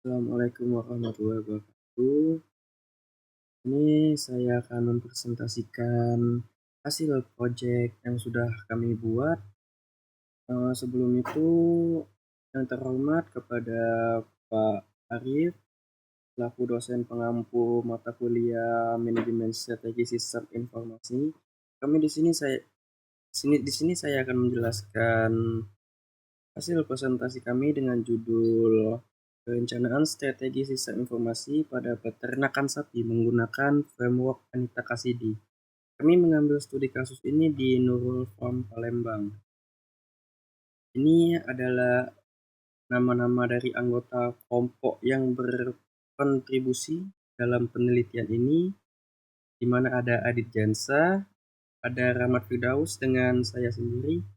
Assalamualaikum warahmatullahi wabarakatuh. Ini saya akan mempresentasikan hasil proyek yang sudah kami buat. Sebelum itu, yang terhormat kepada Pak Arif, selaku dosen pengampu mata kuliah Manajemen Strategi Sistem Informasi. Di sini saya akan menjelaskan hasil presentasi kami dengan judul Perencanaan Strategi Sistem Informasi pada Peternakan Sapi menggunakan Framework Anita Kasidi. Kami mengambil studi kasus ini di Nurul Farm Palembang. Ini adalah nama-nama dari anggota kelompok yang berkontribusi dalam penelitian ini, di mana ada Adit Jansa, ada Rahmat Firdaus dengan saya sendiri,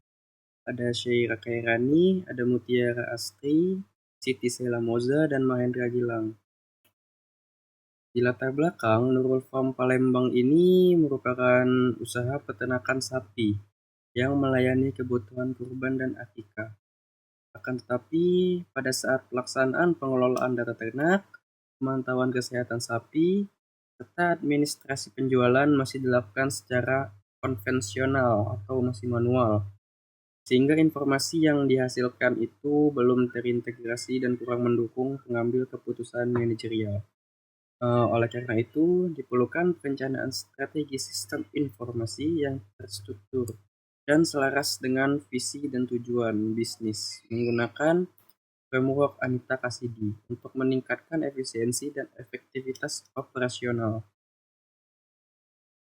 ada Syaira Khairani, ada Mutiara Astri, Siti Sela Moza, dan Mahendra Gilang. Di latar belakang, Nurul Farm Palembang ini merupakan usaha peternakan sapi yang melayani kebutuhan kurban dan akikah. Akan tetapi, pada saat pelaksanaan pengelolaan data ternak, pemantauan kesehatan sapi, serta administrasi penjualan masih dilakukan secara konvensional atau masih manual, sehingga informasi yang dihasilkan itu belum terintegrasi dan kurang mendukung pengambil keputusan manajerial. Oleh karena itu, diperlukan perencanaan strategi sistem informasi yang terstruktur dan selaras dengan visi dan tujuan bisnis menggunakan framework Anita Kasidi untuk meningkatkan efisiensi dan efektivitas operasional.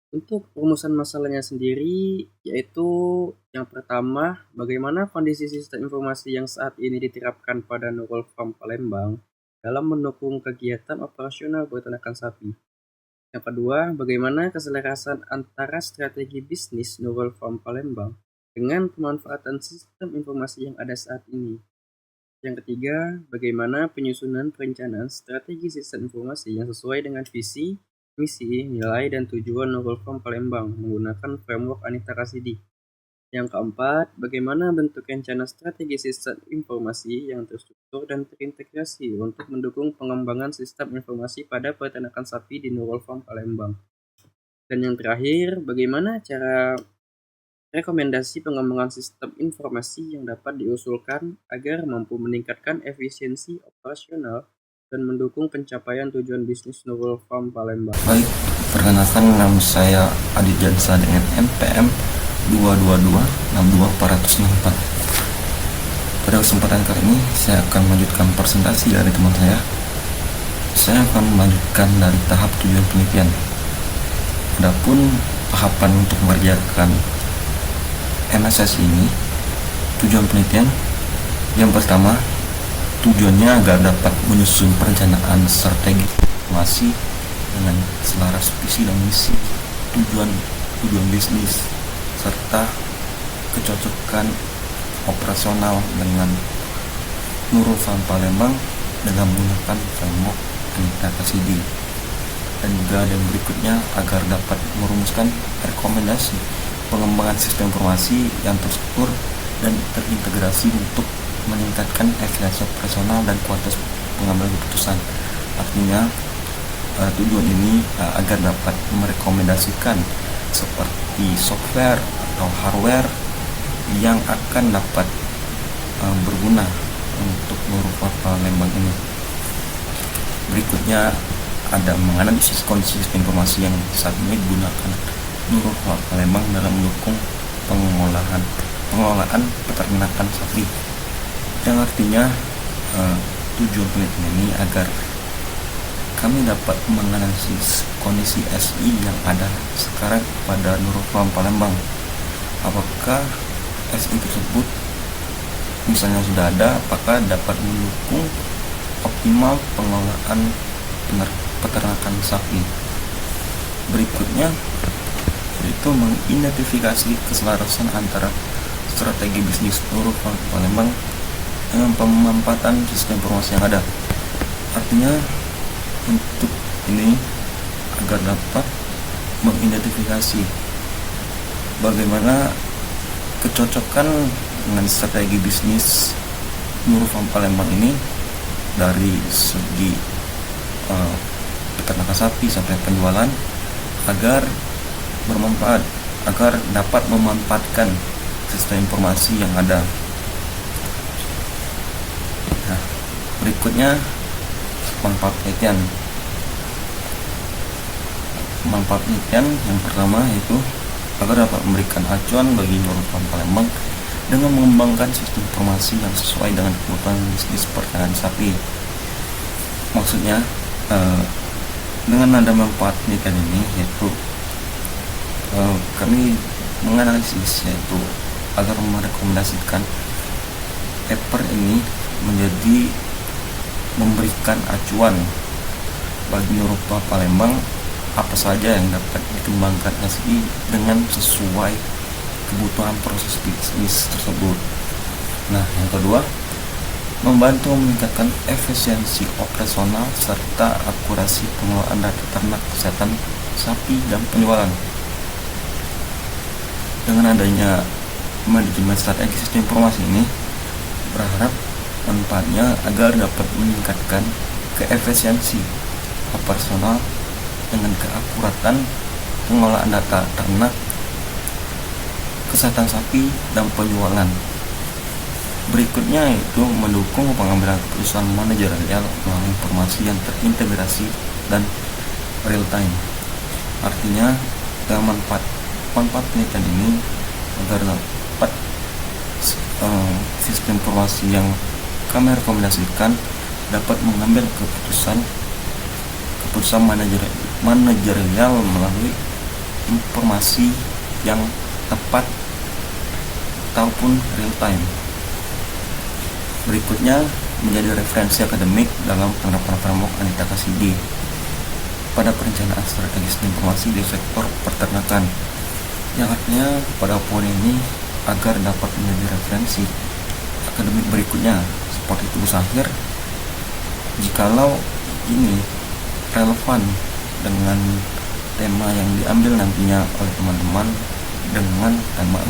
Untuk perumusan masalahnya sendiri, yaitu yang pertama, bagaimana kondisi sistem informasi yang saat ini diterapkan pada Nurul Farm Palembang dalam mendukung kegiatan operasional peternakan sapi. Yang kedua, bagaimana keselarasan antara strategi bisnis Nurul Farm Palembang dengan pemanfaatan sistem informasi yang ada saat ini. Yang ketiga, bagaimana penyusunan perencanaan strategi sistem informasi yang sesuai dengan visi, misi, nilai, dan tujuan Nurul Farm Palembang menggunakan framework Anita Kasidi. Yang keempat, bagaimana bentuk rencana strategi sistem informasi yang terstruktur dan terintegrasi untuk mendukung pengembangan sistem informasi pada peternakan sapi di Nurul Farm Palembang. Dan yang terakhir, bagaimana cara rekomendasi pengembangan sistem informasi yang dapat diusulkan agar mampu meningkatkan efisiensi operasional dan mendukung pencapaian tujuan bisnis Nurul Farm Palembang. Baik, perkenalkan nama saya Adit Jansa dengan NPM 22262 Pada kesempatan kali ini saya akan melanjutkan presentasi dari teman saya. Saya akan melanjutkan dari tahap tujuan penelitian. Adapun tahapan untuk mengerjakan MSS ini, tujuan penelitian yang pertama, tujuannya agar dapat menyusun perencanaan strategi informasi dengan selaras visi dan misi, tujuan bisnis, serta kecocokan operasional dengan Nurul Farm Palembang dengan menggunakan framework Anita Kasidi. Dan juga yang berikutnya agar dapat merumuskan rekomendasi pengembangan sistem informasi yang terstruktur dan terintegrasi untuk meningkatkan efisiensi operasional dan kualitas pengambilan keputusan. Artinya tujuan ini agar dapat merekomendasikan seperti software atau hardware yang akan dapat berguna untuk Nurul Farm Palembang ini. Berikutnya ada menganalisis kondisi informasi yang saat ini digunakan Nurul Farm Palembang dalam mendukung pengelolaan peternakan sapi, yang artinya tujuan penelitian ini agar kami dapat menganalisis kondisi SI yang ada sekarang pada Nurul Farm Palembang. Apakah SI tersebut misalnya sudah ada, apakah dapat mendukung optimal pengelolaan peternakan sapi. Berikutnya yaitu mengidentifikasi keselarasan antara strategi bisnis Nurul Farm Palembang dengan pemanfaatan sistem informasi yang ada. Artinya untuk ini agar dapat mengidentifikasi bagaimana kecocokan dengan strategi bisnis Nurul Farm Palembang ini dari segi uh, peternakan sapi sampai penjualan agar bermanfaat, agar dapat memanfaatkan sistem informasi yang ada. Nah, berikutnya manfaat penelitian. Manfaat penelitian yang pertama yaitu agar dapat memberikan acuan bagi Nurul Palembang dengan mengembangkan sistem informasi yang sesuai dengan kebutuhan bisnis peternakan sapi. Maksudnya dengan ada manfaat penelitian ini yaitu kami menganalisis, yaitu agar merekomendasikan paper ini menjadi memberikan acuan bagi Nurul Palembang apa saja yang dapat dikembangkan SI dengan sesuai kebutuhan proses bisnis tersebut. Nah, yang kedua, membantu meningkatkan efisiensi operasional serta akurasi pengelolaan data ternak, kesehatan sapi, dan penjualan. Dengan adanya manajemen strategi sistem informasi ini, berharap manfaatnya agar dapat meningkatkan keefisiensi operasional dengan keakuratan pengelolaan data ternak, kesehatan sapi, dan penjualan. Berikutnya itu mendukung pengambilan keputusan manajerial melalui informasi yang terintegrasi dan real time. Artinya dengan manfaat penelitian ini agar dapat sistem informasi yang kami rekomendasikan dapat mengambil keputusan manajerial melalui informasi yang tepat ataupun real time. Berikutnya menjadi referensi akademik dalam penerapan framework Anita Kasidi pada perencanaan strategis informasi di sektor peternakan, yang artinya pada poin ini agar dapat menjadi referensi akademik berikutnya seperti tugas akhir jikalau ini relevan dengan tema yang diambil nantinya oleh teman-teman dengan tema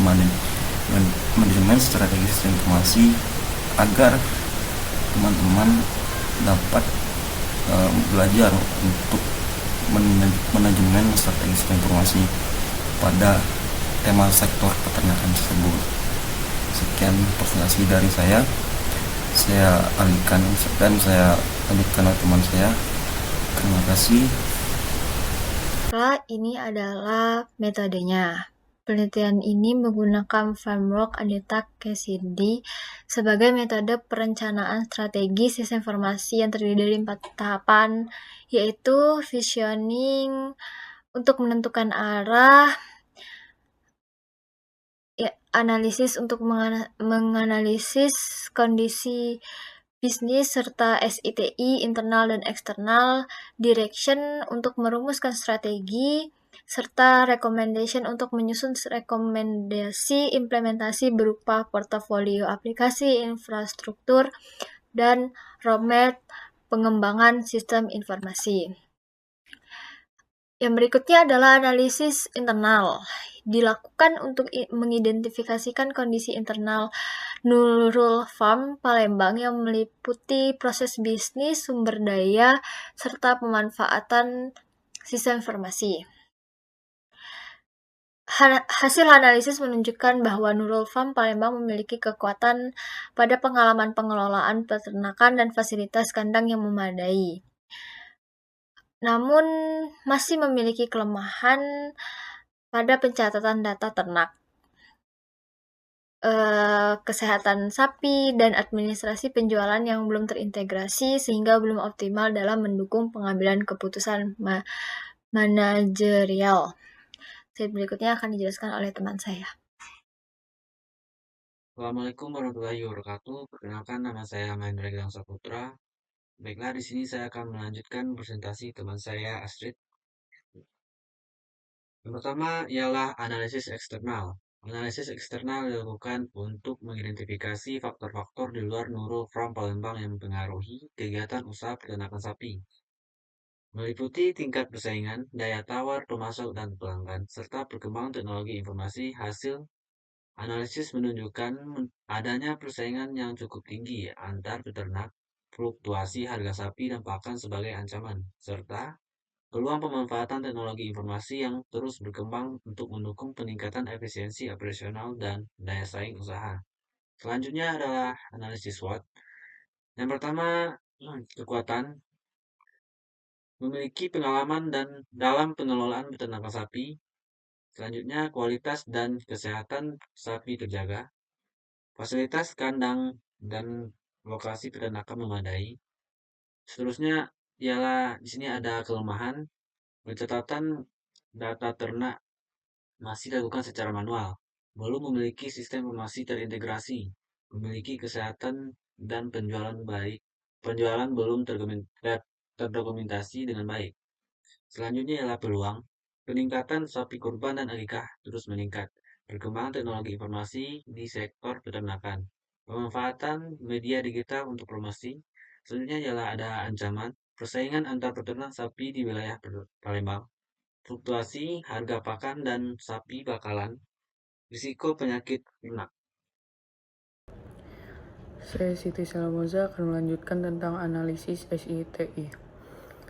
manajemen strategis informasi, agar teman-teman dapat belajar untuk manajemen strategis informasi pada tema sektor peternakan tersebut. Sekian presentasi dari saya alihkan dan saya lanjutkan oleh teman saya. Terima kasih. Ini adalah metodenya. Penelitian ini menggunakan framework Anita Cassidy sebagai metode perencanaan strategi sistem informasi yang terdiri dari 4 tahapan, yaitu visioning untuk menentukan arah, analisis untuk menganalisis kondisi bisnis serta SITI internal dan eksternal, direction untuk merumuskan strategi, serta recommendation untuk menyusun rekomendasi implementasi berupa portofolio aplikasi, infrastruktur, dan roadmap pengembangan sistem informasi. Yang berikutnya adalah analisis internal. Dilakukan untuk mengidentifikasikan kondisi internal Nurul Farm Palembang yang meliputi proses bisnis, sumber daya, serta pemanfaatan sistem informasi. Hasil analisis menunjukkan bahwa Nurul Farm Palembang memiliki kekuatan pada pengalaman pengelolaan peternakan dan fasilitas kandang yang memadai. Namun masih memiliki kelemahan pada pencatatan data ternak, kesehatan sapi, dan administrasi penjualan yang belum terintegrasi sehingga belum optimal dalam mendukung pengambilan keputusan manajerial. Slide berikutnya akan dijelaskan oleh teman saya. Assalamualaikum warahmatullahi wabarakatuh. Perkenalkan, nama saya Mahendra Gilang Saputra. Baiklah, di sini saya akan melanjutkan presentasi teman saya Astrid. Yang pertama ialah analisis eksternal. Analisis eksternal dilakukan untuk mengidentifikasi faktor-faktor di luar Nurul Farm Palembang yang mempengaruhi kegiatan usaha peternakan sapi. Meliputi tingkat persaingan, daya tawar pemasok dan pelanggan, serta perkembangan teknologi informasi. Hasil analisis menunjukkan adanya persaingan yang cukup tinggi antar peternak, fluktuasi harga sapi dan pakan sebagai ancaman, serta peluang pemanfaatan teknologi informasi yang terus berkembang untuk mendukung peningkatan efisiensi operasional dan daya saing usaha. Selanjutnya adalah analisis SWOT. Yang pertama, kekuatan. Memiliki pengalaman dan dalam pengelolaan peternakan sapi. Selanjutnya, kualitas dan kesehatan sapi terjaga. Fasilitas kandang dan lokasi peternakan memadai. Seterusnya ialah di sini ada kelemahan. Pencatatan data ternak masih dilakukan secara manual. Belum memiliki sistem informasi terintegrasi. Memiliki kesehatan dan penjualan baik. Penjualan belum terdokumentasi dengan baik. Selanjutnya ialah peluang. Peningkatan sapi kurban dan akikah terus meningkat. Perkembangan teknologi informasi di sektor peternakan. Pemanfaatan media digital untuk promosi. Selanjutnya ialah ada ancaman. Persaingan antar peternak sapi di wilayah Palembang. Fluktuasi harga pakan dan sapi bakalan. Risiko penyakit ternak. Saya Siti Salamoza akan melanjutkan tentang analisis SITI.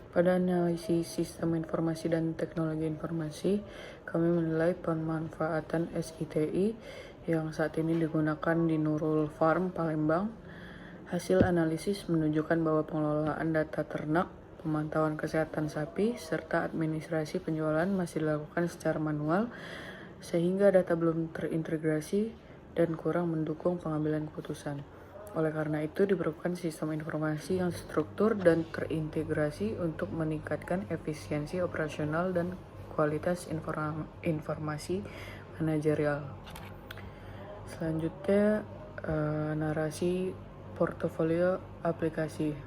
Pada analisis sistem informasi dan teknologi informasi, kami menilai pemanfaatan SITI yang saat ini digunakan di Nurul Farm Palembang. Hasil analisis menunjukkan bahwa pengelolaan data ternak, pemantauan kesehatan sapi, serta administrasi penjualan masih dilakukan secara manual, sehingga data belum terintegrasi dan kurang mendukung pengambilan keputusan. Oleh karena itu, diperlukan sistem informasi yang struktur dan terintegrasi untuk meningkatkan efisiensi operasional dan kualitas informasi manajerial. Selanjutnya, narasi portofolio aplikasi.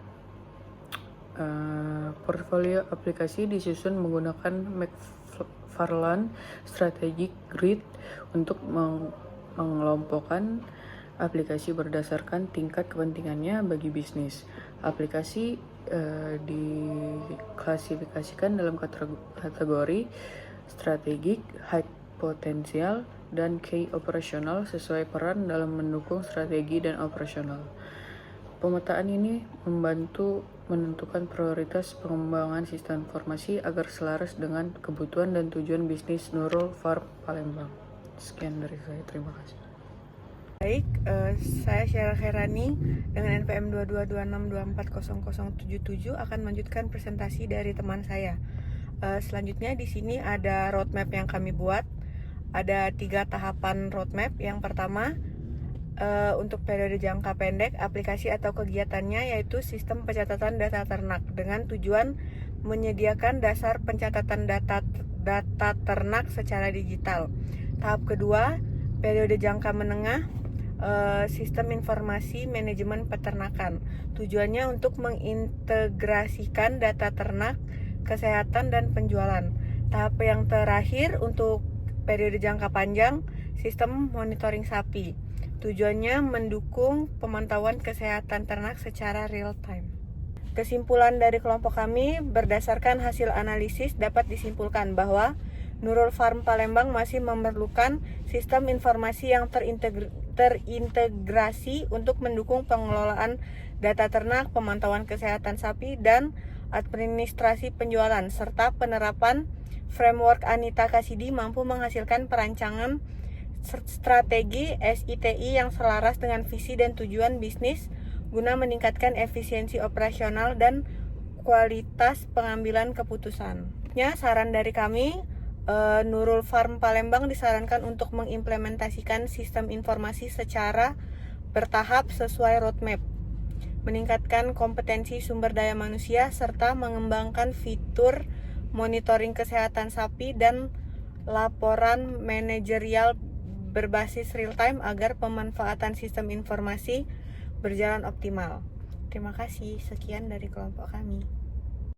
Portofolio aplikasi disusun menggunakan McFarland Strategic Grid untuk mengelompokkan aplikasi berdasarkan tingkat kepentingannya bagi bisnis. Aplikasi diklasifikasikan dalam kategori strategik, high potensial, dan key operasional sesuai peran dalam mendukung strategi dan operasional. Pemetaan ini membantu menentukan prioritas pengembangan sistem informasi agar selaras dengan kebutuhan dan tujuan bisnis Nurul Farm Palembang. Sekian dari saya, terima kasih. Baik, saya Syara Khairani dengan NPM 2226240077 akan melanjutkan presentasi dari teman saya. Selanjutnya di sini ada roadmap yang kami buat. Ada 3 tahapan roadmap. Yang pertama, untuk periode jangka pendek, aplikasi atau kegiatannya yaitu sistem pencatatan data ternak dengan tujuan menyediakan dasar pencatatan data ternak secara digital. Tahap kedua, periode jangka menengah, sistem informasi manajemen peternakan. Tujuannya untuk mengintegrasikan data ternak, kesehatan, dan penjualan. Tahap yang terakhir untuk periode jangka panjang, sistem monitoring sapi. Tujuannya mendukung pemantauan kesehatan ternak secara real time. Kesimpulan dari kelompok kami berdasarkan hasil analisis dapat disimpulkan bahwa Nurul Farm Palembang masih memerlukan sistem informasi yang terintegrasi untuk mendukung pengelolaan data ternak, pemantauan kesehatan sapi, dan administrasi penjualan, serta penerapan framework Anita Kasidi mampu menghasilkan perancangan strategi SITI yang selaras dengan visi dan tujuan bisnis guna meningkatkan efisiensi operasional dan kualitas pengambilan keputusan. Saran dari kami, Nurul Farm Palembang disarankan untuk mengimplementasikan sistem informasi secara bertahap sesuai roadmap, meningkatkan kompetensi sumber daya manusia, serta mengembangkan fitur monitoring kesehatan sapi dan laporan manajerial berbasis real time agar pemanfaatan sistem informasi berjalan optimal. Terima kasih. Sekian dari kelompok kami.